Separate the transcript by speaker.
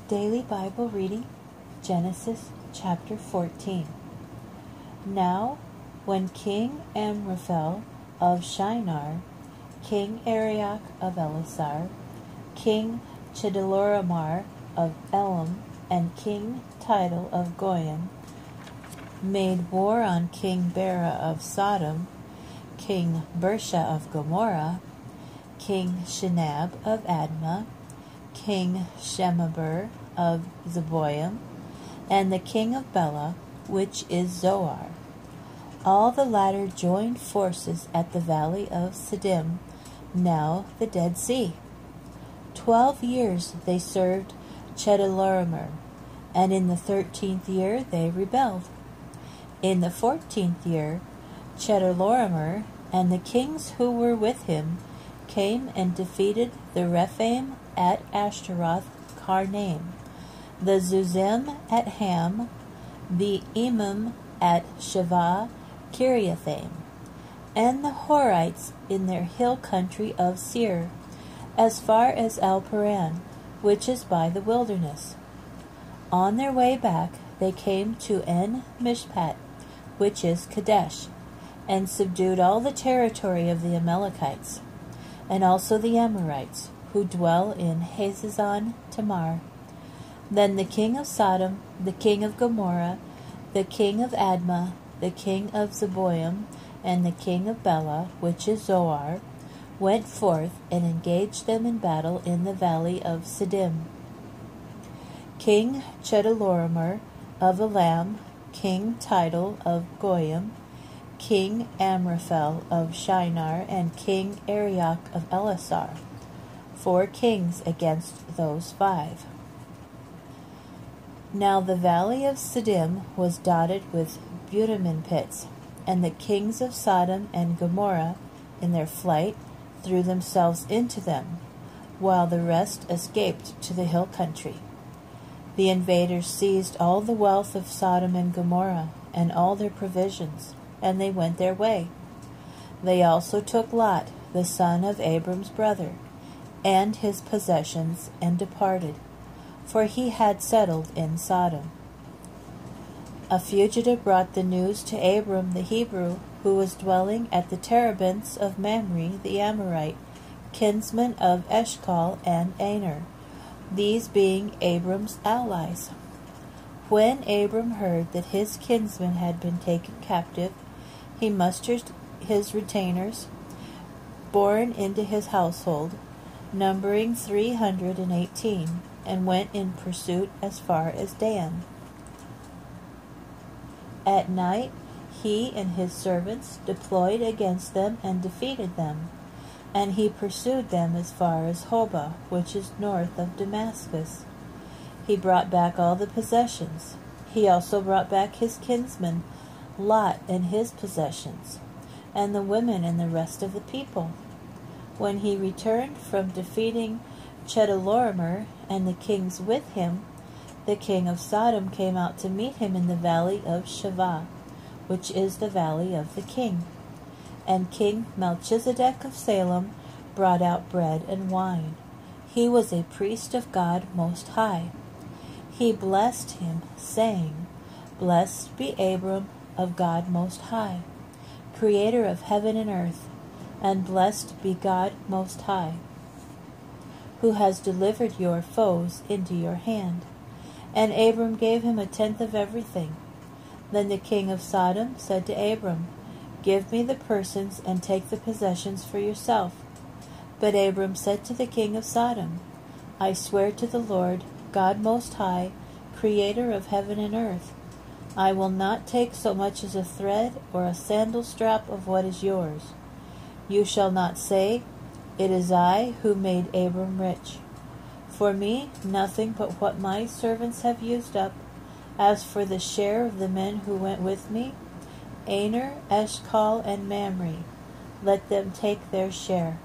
Speaker 1: Daily Bible reading, Genesis chapter 14. Now, when King Amraphel of Shinar, King Arioch of Ellasar, King Chedorlaomer of Elam, and King Tidal of Goyim made war on King Bera of Sodom, King Birsha of Gomorrah, King Shinab of Admah, King Shemeber of Zeboim, and the king of Bela, which is Zoar. All the latter joined forces at the valley of Siddim, now the Dead Sea. 12 years they served Chedorlaomer, and in the 13th year they rebelled. In the 14th year, Chedorlaomer and the kings who were with him came and defeated the Rephaim at Ashtaroth Karnaim, the Zuzim at Ham, the Emim at Shavah Kiriathaim, and the Horites in their hill country of Seir, as far as El-Paran, which is by the wilderness. On their way back they came to En-Mishpat, which is Kadesh, and subdued all the territory of the Amalekites, and also the Amorites, who dwell in Hazazon Tamar. Then the king of Sodom, the king of Gomorrah, the king of Admah, the king of Zeboim, and the king of Bela, which is Zoar, went forth and engaged them in battle in the valley of Siddim. King Chedorlaomer of Elam, King Tidal of Goyim, King Amraphel of Shinar, and King Arioch of Ellasar, 4 kings against those 5. Now the valley of Siddim was dotted with bitumen pits, and the kings of Sodom and Gomorrah, in their flight, threw themselves into them, while the rest escaped to the hill country. The invaders seized all the wealth of Sodom and Gomorrah, and all their provisions, and they went their way. They also took Lot, the son of Abram's brother, and his possessions, and departed, for he had settled in Sodom. A fugitive brought the news to Abram the Hebrew, who was dwelling at the terebinths of Mamre the Amorite, kinsman of Eshcol and Aner, these being Abram's allies. When Abram heard that his kinsman had been taken captive, he mustered his retainers, born into his household, numbering 318, and went in pursuit as far as Dan. At night he and his servants deployed against them and defeated them, and he pursued them as far as Hobah, which is north of Damascus. He brought back all the possessions. He also brought back his kinsman Lot and his possessions, and the women and the rest of the people. When he returned from defeating Chedorlaomer and the kings with him, the king of Sodom came out to meet him in the valley of Shavah, which is the valley of the king. And King Melchizedek of Salem brought out bread and wine. He was a priest of God Most High. He blessed him, saying, Blessed be Abram of God Most High, creator of heaven and earth, and blessed be God Most High, who has delivered your foes into your hand. And Abram gave him 1/10 of everything. Then the king of Sodom said to Abram, Give me the persons and take the possessions for yourself. But Abram said to the king of Sodom, I swear to the Lord, God Most High, creator of heaven and earth, I will not take so much as a thread or a sandal strap of what is yours. You shall not say, It is I who made Abram rich. For me, nothing but what my servants have used up. As for the share of the men who went with me, Aner, Eshcol, and Mamre, let them take their share.